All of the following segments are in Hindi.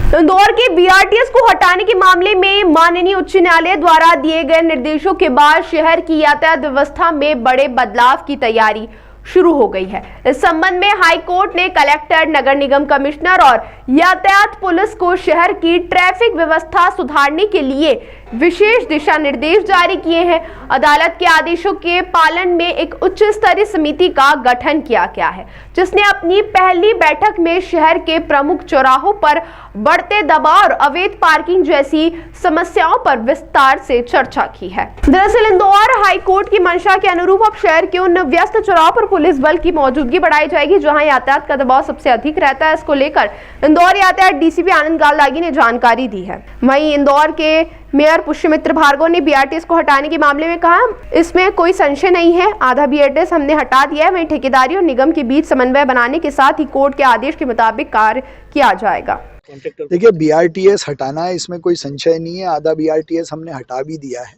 इंदौर के बीआरटीएस को हटाने के मामले में माननीय उच्च न्यायालय द्वारा दिए गए निर्देशों के बाद शहर की यातायात व्यवस्था में बड़े बदलाव की तैयारी शुरू हो गई है। इस संबंध में हाई कोर्ट ने कलेक्टर, नगर निगम कमिश्नर और यातायात पुलिस को शहर की ट्रैफिक व्यवस्था सुधारने के लिए विशेष दिशा निर्देश जारी किए हैं। अदालत के आदेशों के पालन में एक उच्च स्तरीय समिति का गठन किया गया है, जिसने अपनी पहली बैठक में शहर के प्रमुख चौराहों पर बढ़ते दबाव और अवैध पार्किंग जैसी समस्याओं पर विस्तार से चर्चा की है। दरअसल इंदौर हाई कोर्ट की मंशा के अनुरूप अब शहर के उन व्यस्त चौराहों पर पुलिस बल की मौजूदगी बढ़ाई जाएगी जहां यातायात का दबाव सबसे अधिक रहता है। इसको लेकर इंदौर यातायात डीसीपी आनंद गालदागी ने जानकारी दी है। वहीं इंदौर के मेयर पुष्यमित्र भार्गव ने बीआरटीएस को हटाने के मामले में कहा, इसमें कोई संशय नहीं है, आधा बीआरटीएस हमने हटा दिया है। वहीं ठेकेदारी और निगम के बीच समन्वय बनाने के साथ ही कोर्ट के आदेश के मुताबिक कार्य किया जाएगा। देखिए, बीआरटीएस हटाना है, इसमें कोई संशय नहीं है। आधा बीआरटीएस हमने हटा भी दिया है,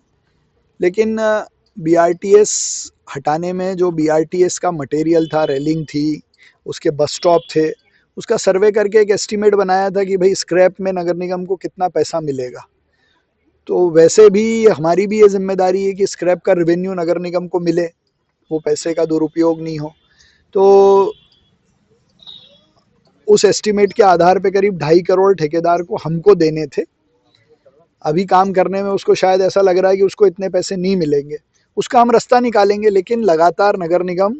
लेकिन बीआरटीएस हटाने में जो बीआरटीएस का मटेरियल था, रेलिंग थी, उसके बस स्टॉप थे, उसका सर्वे करके एक एस्टीमेट बनाया था कि भाई स्क्रैप में नगर निगम को कितना पैसा मिलेगा। तो वैसे भी हमारी भी ये जिम्मेदारी है कि स्क्रैप का रेवेन्यू नगर निगम को मिले, वो पैसे का दुरुपयोग नहीं हो। तो उस एस्टीमेट के आधार पे करीब 2.5 करोड़ ठेकेदार को हमको देने थे। अभी काम करने में उसको शायद ऐसा लग रहा है कि उसको इतने पैसे नहीं मिलेंगे, उसका हम रास्ता निकालेंगे। लेकिन लगातार नगर निगम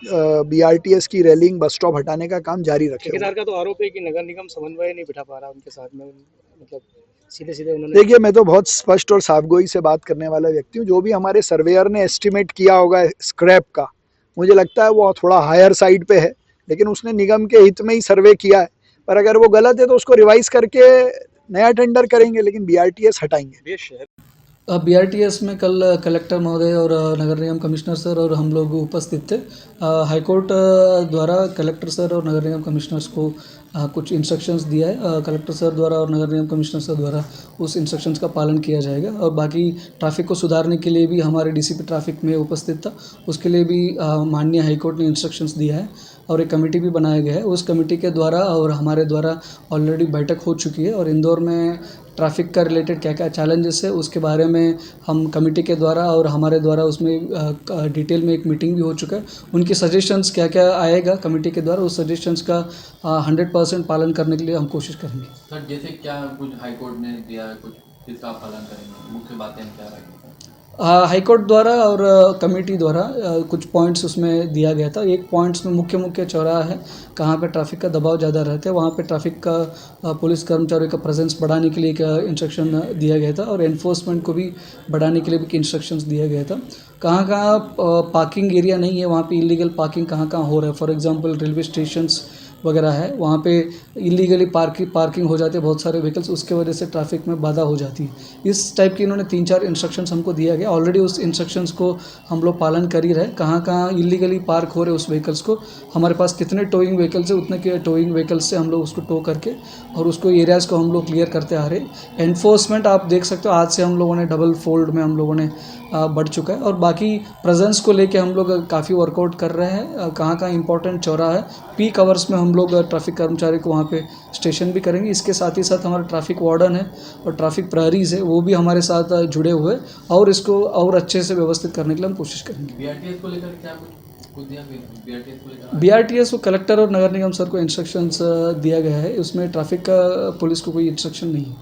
बीआरटीएस की रेलिंग, बस स्टॉप हटाने का काम जारी रखे। ठेकेदार का तो आरोप है कि नगर निगम समन्वय नहीं बिठा पा रहा उनके साथ में, मतलब सीधे उन्होंने। देखिए, मैं तो बहुत स्पष्ट और साफगोई से बात करने वाला व्यक्ति हूँ। जो भी हमारे सर्वेयर ने एस्टीमेट किया होगा स्क्रैप का, मुझे लगता है वो थोड़ा हायर साइड पे है, लेकिन उसने निगम के हित में ही सर्वे किया है। पर अगर वो गलत है तो उसको रिवाइज करके नया टेंडर करेंगे, लेकिन बीआरटीएस हटाएंगे। बीआरटीएस में कल कलेक्टर महोदय और नगर निगम कमिश्नर सर और हम लोग उपस्थित थे। हाईकोर्ट द्वारा कलेक्टर सर और नगर निगम कमिश्नर्स को कुछ इंस्ट्रक्शंस दिया है। कलेक्टर सर द्वारा और नगर निगम कमिश्नर सर द्वारा उस इंस्ट्रक्शंस का पालन किया जाएगा। और बाकी ट्रैफिक को सुधारने के लिए भी हमारे डीसीपी ट्रैफिक में उपस्थित था, उसके लिए भी माननीय हाईकोर्ट ने इंस्ट्रक्शंस दिया है और एक कमेटी भी बनाया गया है। उस कमेटी के द्वारा और हमारे द्वारा ऑलरेडी बैठक हो चुकी है और इंदौर में ट्रैफिक का रिलेटेड क्या क्या चैलेंजेस है उसके बारे में हम कमेटी के द्वारा और हमारे द्वारा उसमें डिटेल में एक मीटिंग भी हो चुका है। उनकी सजेशंस क्या क्या आएगा कमेटी के द्वारा, उस सजेशंस का 100% पालन करने के लिए हम कोशिश करेंगे। सर, जैसे क्या कुछ हाई कोर्ट ने दिया है, कुछ किसका पालन करेंगे, मुख्य बातें क्या रहेंगी? हाईकोर्ट द्वारा और कमेटी द्वारा कुछ पॉइंट्स उसमें दिया गया था। एक पॉइंट्स में मुख्य चौराहा है, कहाँ पे ट्रैफिक का दबाव ज़्यादा रहता है, वहाँ पे ट्रैफिक का पुलिस कर्मचारियों का प्रेजेंस बढ़ाने के लिए एक इंस्ट्रक्शन दिया गया था और एनफोर्समेंट को भी बढ़ाने के लिए भी इंस्ट्रक्शंस दिया गया था। कहाँ पार्किंग एरिया नहीं है, वहाँ पे इलीगल पार्किंग कहाँ हो रहा है। फॉर एग्जांपल रेलवे स्टेशंस वगैरह है, वहाँ पे इलीगली पार्किंग हो जाती है बहुत सारे व्हीकल्स, उसके वजह से ट्रैफिक में बाधा हो जाती है। इस टाइप की इन्होंने 3-4 इंस्ट्रक्शंस हमको दिया गया। ऑलरेडी उस इंस्ट्रक्शंस को हम लोग पालन कर ही रहे। कहाँ इलीगली पार्क हो रहे उस व्हीकल्स को, हमारे पास कितने टोइंग व्हीकल्स है उतने के टोइंग व्हीकल्स से हम लोग उसको टो करके और उसको एरियाज़ को हम लोग क्लियर करते आ रहे। एनफोर्समेंट आप देख सकते हो, आज से हम लोगों ने डबल फोल्ड में हम लोगों ने बढ़ चुका है और बाकी प्रेजेंस को लेके हम लोग काफ़ी वर्कआउट कर रहे हैं। कहाँ इंपॉर्टेंट चौराहा है, पीक आवर्स में हम लोग ट्रैफिक कर्मचारी को वहाँ पे स्टेशन भी करेंगे। इसके साथ ही साथ हमारा ट्रैफिक वार्डन है और ट्रैफिक प्रहरीज है, वो भी हमारे साथ जुड़े हुए और इसको और अच्छे से व्यवस्थित करने के लिए हम कोशिश करेंगे। बीआरटीएस को लेकर क्या कुछ दिया गया? बीआरटीएस को कलेक्टर और नगर निगम सर को इंस्ट्रक्शंस दिया गया है, उसमें ट्रैफिक का पुलिस को कोई इंस्ट्रक्शन नहीं है।